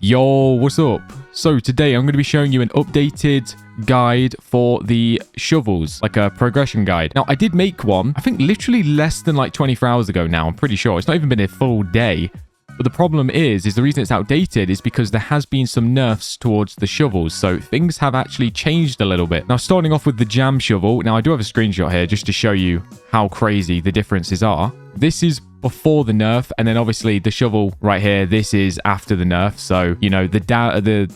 Yo, what's up? So today I'm going to be showing you an updated guide for the shovels, like a progression guide. Now, I did make one, I think literally less than like 24 hours ago now, I'm pretty sure. It's not even been a full day. But the problem is the reason it's outdated is because there has been some nerfs towards the shovels. So things have actually changed a little bit. Now, starting off with the jam shovel. Now, I do have a screenshot here just to show you how crazy the differences are. This is before the nerf, and then obviously the shovel right here, this is after the nerf. So, you know, the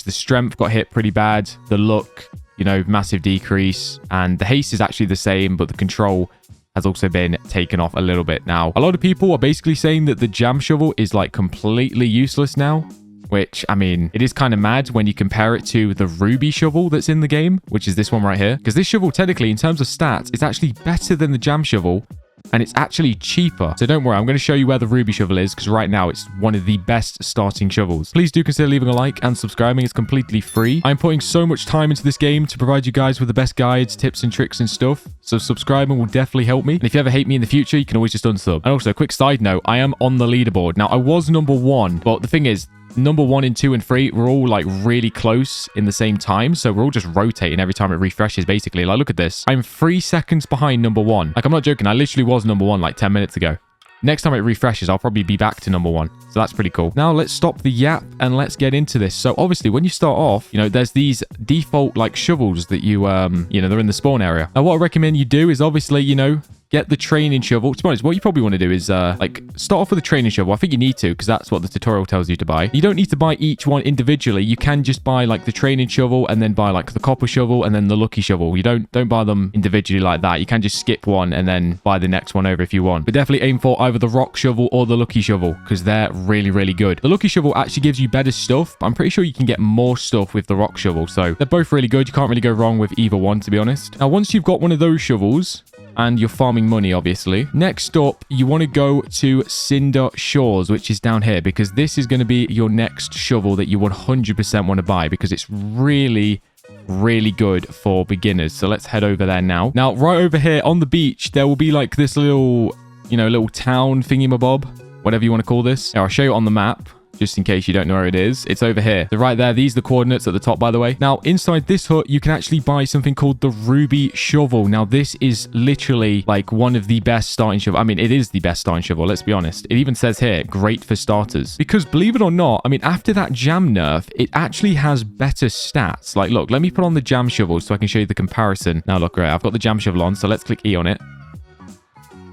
strength got hit pretty bad. The look, you know, massive decrease, and the haste is actually the same, but the control has also been taken off a little bit. Now, a lot of people are basically saying that the jam shovel is like completely useless now, which, I mean, it is kind of mad when you compare it to the ruby shovel that's in the game, which is this one right here. Because this shovel, technically, in terms of stats, is actually better than the jam shovel, and it's actually cheaper. So don't worry, I'm going to show you where the ruby shovel is, because right now it's one of the best starting shovels. Please do consider leaving a like and subscribing. It's completely free. I'm putting so much time into this game to provide you guys with the best guides, tips and tricks and stuff. So subscribing will definitely help me. And if you ever hate me in the future, you can always just unsub. And also, a quick side note, I am on the leaderboard. Now, I was number 1, but the thing is, number 1 and 2 and 3 we're all like really close in the same time, so we're all just rotating every time it refreshes. Basically, like, look at this, I'm 3 seconds behind number 1. Like, I'm not joking, I literally was number 1 like 10 minutes ago. Next time it refreshes, I'll probably be back to number 1. So that's pretty cool. Now let's stop the yap and let's get into this. So obviously when you start off, you know, there's these default like shovels that you know, they're in the spawn area. Now what I recommend you do is obviously, you know, get the training shovel. To be honest, what you probably want to do is like start off with a training shovel. I think you need to, because that's what the tutorial tells you to buy. You don't need to buy each one individually. You can just buy like the training shovel and then buy like the copper shovel and then the lucky shovel. You don't buy them individually like that. You can just skip one and then buy the next one over if you want. But definitely aim for either the rock shovel or the lucky shovel, because they're really, really good. The lucky shovel actually gives you better stuff, but I'm pretty sure you can get more stuff with the rock shovel. So they're both really good. You can't really go wrong with either one, to be honest. Now, once you've got one of those shovels, and you're farming money, obviously. Next up, you want to go to Cinder Shores, which is down here, because this is going to be your next shovel that you 100% want to buy, because it's really, really good for beginners. So let's head over there now. Now, right over here on the beach, there will be like this little, you know, little town thingy-mabob, whatever you want to call this. Now, I'll show you on the map, just in case you don't know where it is. It's over here. So right there, these are the coordinates at the top, by the way. Now, inside this hut, you can actually buy something called the Ruby Shovel. Now, this is literally like one of the best starting shovel. I mean, it is the best starting shovel, let's be honest. It even says here, great for starters. Because believe it or not, I mean, after that jam nerf, it actually has better stats. Like, look, let me put on the jam shovel so I can show you the comparison. Now, look, right, I've got the jam shovel on, so let's click E on it.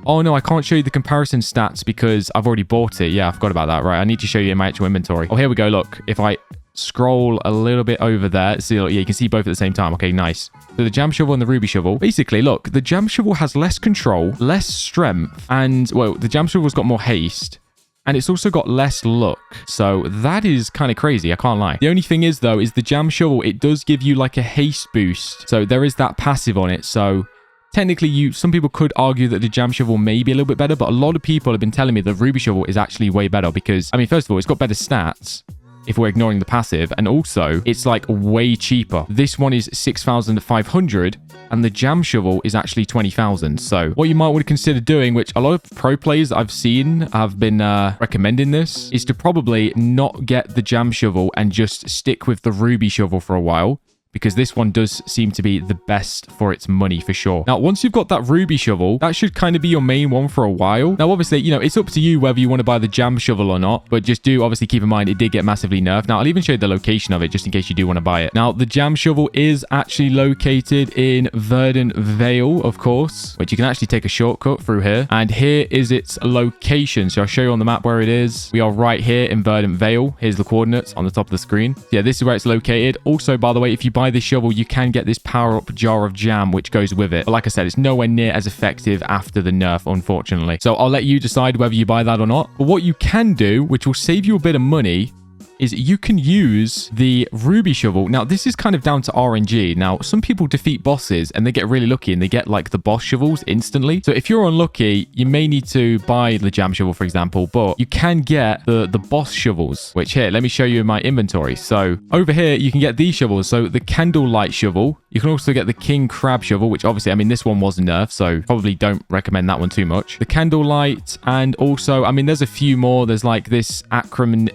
Oh, no, I can't show you the comparison stats because I've already bought it. Yeah, I forgot about that. Right, I need to show you in my actual inventory. Oh, here we go. Look, if I scroll a little bit over there, see, yeah, you can see both at the same time. Okay, nice. So the jam shovel and the ruby shovel. Basically, look, the jam shovel has less control, less strength, and, well, the jam shovel's got more haste. And it's also got less luck. So that is kind of crazy, I can't lie. The only thing is, though, is the jam shovel, it does give you like a haste boost. So there is that passive on it. So technically, some people could argue that the jam shovel may be a little bit better, but a lot of people have been telling me the ruby shovel is actually way better because, I mean, first of all, it's got better stats if we're ignoring the passive, and also it's like way cheaper. This one is 6,500 and the jam shovel is actually 20,000. So what you might want to consider doing, which a lot of pro players I've seen have been recommending this, is to probably not get the jam shovel and just stick with the ruby shovel for a while, because this one does seem to be the best for its money for sure. Now, once you've got that ruby shovel, that should kind of be your main one for a while. Now, obviously, you know, it's up to you whether you want to buy the jam shovel or not, but just do obviously keep in mind it did get massively nerfed. Now, I'll even show you the location of it just in case you do want to buy it. Now, the jam shovel is actually located in Verdant Vale, of course, which you can actually take a shortcut through here. And here is its location. So I'll show you on the map where it is. We are right here in Verdant Vale. Here's the coordinates on the top of the screen. Yeah, this is where it's located. Also, by the way, if you buy this shovel, you can get this power-up jar of jam, which goes with it. But like I said, it's nowhere near as effective after the nerf, unfortunately. So I'll let you decide whether you buy that or not. But what you can do, which will save you a bit of money, is you can use the ruby shovel. Now, this is kind of down to RNG. Now, some people defeat bosses and they get really lucky and they get like the boss shovels instantly. So if you're unlucky, you may need to buy the jam shovel, for example, but you can get the boss shovels, which here, let me show you in my inventory. So over here, you can get these shovels. So the candlelight shovel, you can also get the king crab shovel, which obviously, I mean, this one was nerfed, so probably don't recommend that one too much. The candlelight, and also, I mean, there's a few more. There's like this acromid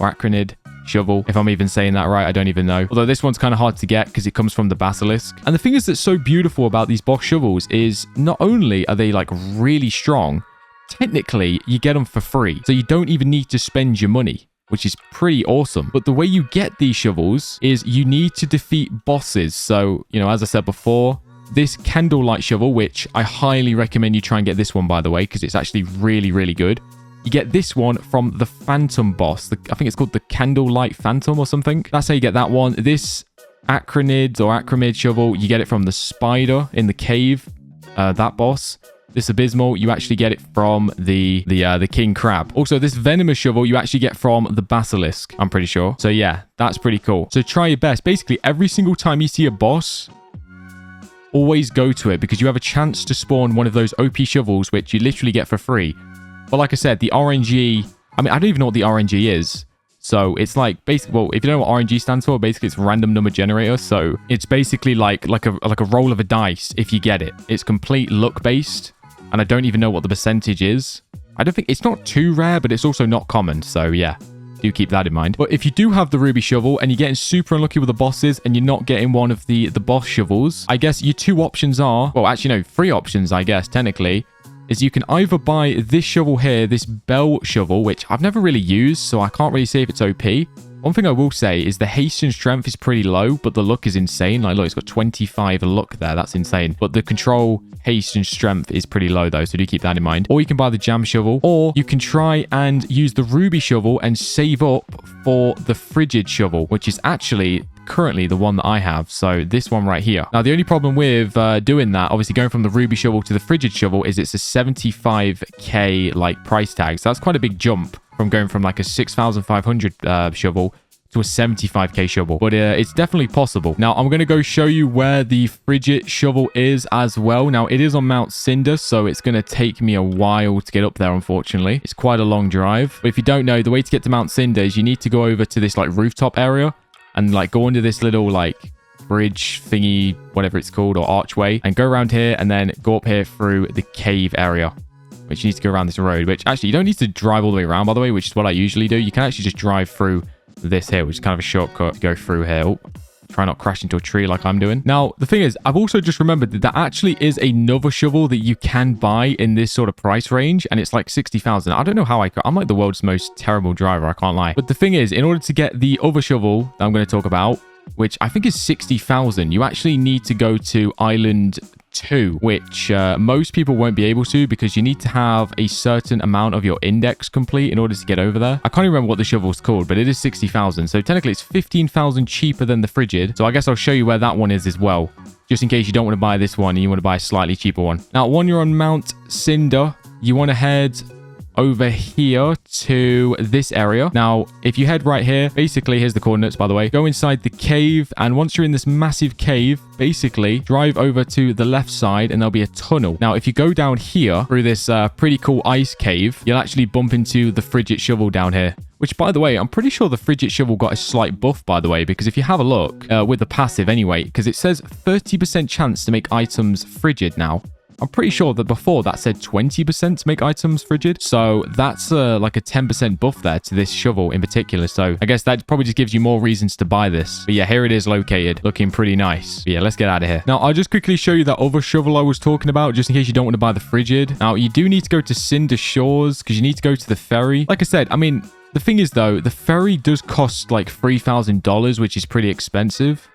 or arachnid shovel. If I'm even saying that right, I don't even know. Although this one's kind of hard to get because it comes from the basilisk. And the thing is that's so beautiful about these boss shovels is not only are they like really strong, technically you get them for free. So you don't even need to spend your money, which is pretty awesome. But the way you get these shovels is you need to defeat bosses. So, you know, as I said before, this candlelight shovel, which I highly recommend you try and get this one, by the way, because it's actually really, really good. You get this one from the Phantom boss. I think it's called the Candlelight Phantom or something. That's how you get that one. This Acronid or Acromid shovel, you get it from the spider in the cave, that boss. This Abysmal, you actually get it from the King Crab. Also, this Venomous shovel, you actually get from the Basilisk, I'm pretty sure. So yeah, that's pretty cool. So try your best. Basically, every single time you see a boss, always go to it because you have a chance to spawn one of those OP shovels, which you literally get for free. But like I said, the RNG, I mean, I don't even know what the RNG is. So it's like basically, well, if you don't know what RNG stands for, basically it's random number generator. So it's basically like a roll of a dice if you get it. It's complete luck based. And I don't even know what the percentage is. I don't think it's not too rare, but it's also not common. So yeah, do keep that in mind. But if you do have the ruby shovel and you're getting super unlucky with the bosses and you're not getting one of the boss shovels, I guess your two options are, well, actually no, three options, I guess, technically, is you can either buy this shovel here, this bell shovel, which I've never really used, so I can't really say if it's OP. One thing I will say is the haste and strength is pretty low, but the luck is insane. Like, look, it's got 25 luck there. That's insane. But the control, haste, and strength is pretty low, though, so do keep that in mind. Or you can buy the jam shovel, or you can try and use the ruby shovel and save up for the frigid shovel, which is actually currently the one that I have. So this one right here. Now, the only problem with doing that, obviously going from the ruby shovel to the frigid shovel, is it's a 75k like price tag. So that's quite a big jump from going from like a 6,500 shovel to a 75k shovel. But it's definitely possible. Now, I'm going to go show you where the frigid shovel is as well. Now, it is on Mount Cinder, so it's going to take me a while to get up there, unfortunately. It's quite a long drive. But if you don't know, the way to get to Mount Cinder is you need to go over to this like rooftop area and like go under this little like bridge thingy, whatever it's called, or archway, and go around here and then go up here through the cave area, which you need to go around this road, which actually you don't need to drive all the way around, by the way, which is what I usually do. You can actually just drive through this here, which is kind of a shortcut to go through here. Oh, try not crash into a tree like I'm doing. Now, the thing is, I've also just remembered that there actually is another shovel that you can buy in this sort of price range, and it's like 60,000. I don't know how I'm like the world's most terrible driver, I can't lie. But the thing is, in order to get the other shovel that I'm going to talk about, which I think is 60,000, you actually need to go to Island 2, which most people won't be able to because you need to have a certain amount of your index complete in order to get over there. I can't even remember what the shovel's called, but it is 60,000. So technically it's 15,000 cheaper than the frigid. So I guess I'll show you where that one is as well, just in case you don't want to buy this one and you want to buy a slightly cheaper one. Now, when you're on Mount Cinder, you want to head over here to this area. Now, if you head right here, basically, here's the coordinates, by the way. Go inside the cave, and once you're in this massive cave, basically, drive over to the left side, and there'll be a tunnel. Now, if you go down here through this pretty cool ice cave, you'll actually bump into the frigid shovel down here. Which, by the way, I'm pretty sure the frigid shovel got a slight buff, by the way, because if you have a look with the passive anyway, because it says 30% chance to make items frigid now. I'm pretty sure that before that said 20% to make items frigid. So that's like a 10% buff there to this shovel in particular. So I guess that probably just gives you more reasons to buy this. But yeah, here it is located, looking pretty nice. But yeah, let's get out of here. Now, I'll just quickly show you that other shovel I was talking about, just in case you don't want to buy the frigid. Now, you do need to go to Cinder Shores because you need to go to the ferry. Like I said, I mean, the thing is though, the ferry does cost like $3,000, which is pretty expensive.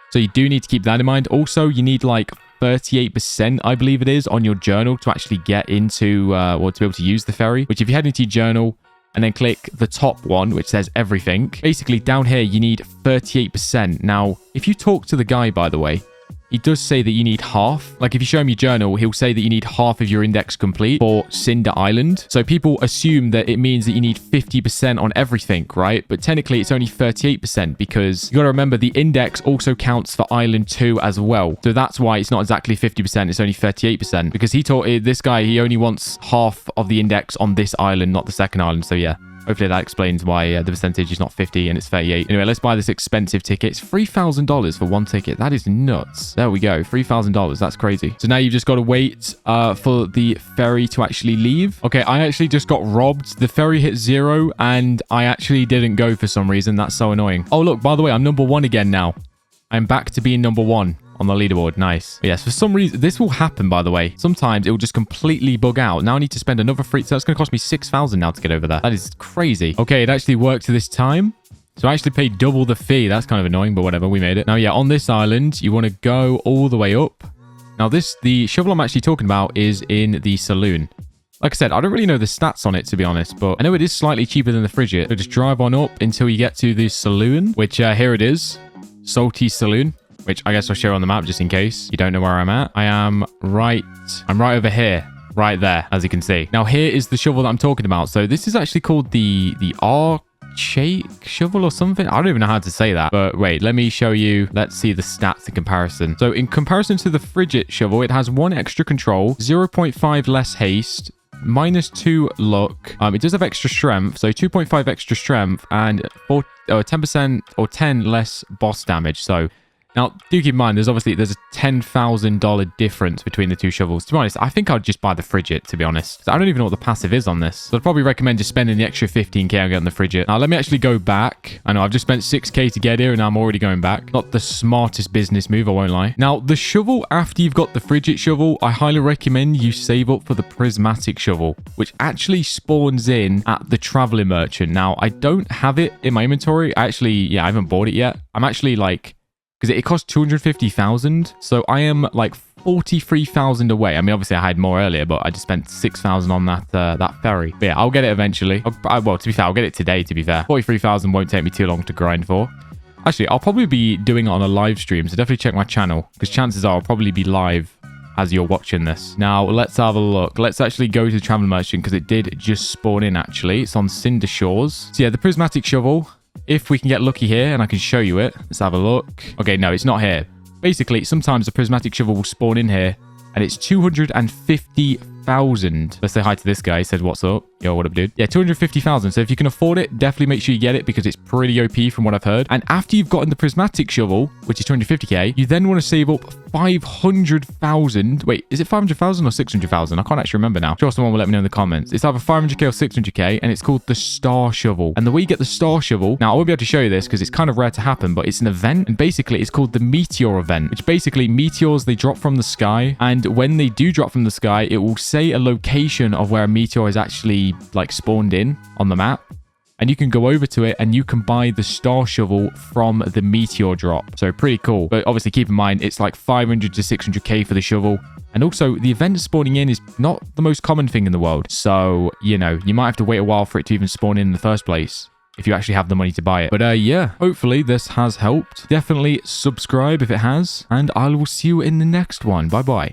So you do need to keep that in mind. Also, you need like 38%, I believe it is, on your journal to actually get into, or to be able to use the ferry. Which if you head into your journal and then click the top one, which says everything, basically down here, you need 38%. Now, if you talk to the guy, by the way, he does say that you need half. Like if you show him your journal, he'll say that you need half of your index complete for Cinder Island. So people assume that it means that you need 50% on everything, right? But technically it's only 38% because you got to remember the index also counts for Island 2 as well. So that's why it's not exactly 50%. It's only 38% because he told this guy he only wants half of the index on this island, not the second island. So yeah. Hopefully that explains why the percentage is not 50 and it's 38. Anyway, let's buy this expensive ticket. It's $3,000 for one ticket. That is nuts. There we go. $3,000. That's crazy. So now you've just got to wait for the ferry to actually leave. Okay, I actually just got robbed. The ferry hit 0 and I actually didn't go for some reason. That's so annoying. Oh, look, by the way, I'm number 1 again now. I'm back to being number 1 on the leaderboard. Nice. But yes, for some reason, this will happen, by the way. Sometimes it will just completely bug out. Now I need to spend another free... So that's going to cost me 6,000 now to get over there. That is crazy. Okay, it actually worked this time. So I actually paid double the fee. That's kind of annoying, but whatever. We made it. Now, yeah, on this island, you want to go all the way up. Now, the shovel I'm actually talking about is in the saloon. Like I said, I don't really know the stats on it, to be honest, but I know it is slightly cheaper than the frigate. So just drive on up until you get to the saloon, which here it is. Salty Saloon, which I guess I'll show on the map just in case you don't know where I'm at. I'm right over here, right there, as you can see. Now here is the shovel that I'm talking about. So this is actually called the Shake shovel or something. I don't even know how to say that, but wait, let me show you. Let's see the stats in comparison. So in comparison to the frigate shovel, it has 1 extra control, 0.5 less haste, -2 luck. It does have extra strength, so 2.5 extra strength and 10% or 10 less boss damage. So now, do keep in mind, there's a $10,000 difference between the two shovels. To be honest, I think I'd just buy the frigate, to be honest. I don't even know what the passive is on this. So I'd probably recommend just spending the extra 15k on getting the frigate. Now, let me actually go back. I know I've just spent 6k to get here, and now I'm already going back. Not the smartest business move, I won't lie. Now, the shovel, after you've got the frigate shovel, I highly recommend you save up for the prismatic shovel, which actually spawns in at the traveling merchant. Now, I don't have it in my inventory. I haven't bought it yet. I'm actually like... because it costs 250,000. So I am like 43,000 away. I mean, obviously I had more earlier, but I just spent 6,000 on that ferry. But yeah, I'll get it eventually. Well, to be fair, I'll get it today, to be fair. 43,000 won't take me too long to grind for. Actually, I'll probably be doing it on a live stream. So definitely check my channel, because chances are I'll probably be live as you're watching this. Now, let's have a look. Let's actually go to the travel merchant, because it did just spawn in, actually. It's on Cinder Shores. So yeah, the prismatic shovel... if we can get lucky here and I can show you it. Let's have a look. Okay, no, it's not here. Basically, sometimes the prismatic shovel will spawn in here and it's 250,000. Let's say hi to this guy. He said, what's up? Yo, what up, dude? Yeah, 250,000. So if you can afford it, definitely make sure you get it because it's pretty OP from what I've heard. And after you've gotten the prismatic shovel, which is 250k, you then want to save up 500,000. Wait, is it 500,000 or 600,000? I can't actually remember now. Sure, someone will let me know in the comments. It's either 500k or 600k, and it's called the Star Shovel. And the way you get the Star Shovel, now I won't be able to show you this because it's kind of rare to happen, but it's an event. And basically, it's called the Meteor event, which basically meteors, they drop from the sky. And when they do drop from the sky, it will say a location of where a meteor is actually like spawned in on the map. And you can go over to it and you can buy the Star Shovel from the meteor drop. So pretty cool. But obviously keep in mind, it's like 500 to 600k for the shovel. And also the event spawning in is not the most common thing in the world. So, you know, you might have to wait a while for it to even spawn in the first place, if you actually have the money to buy it. But yeah, hopefully this has helped. Definitely subscribe if it has. And I will see you in the next one. Bye-bye.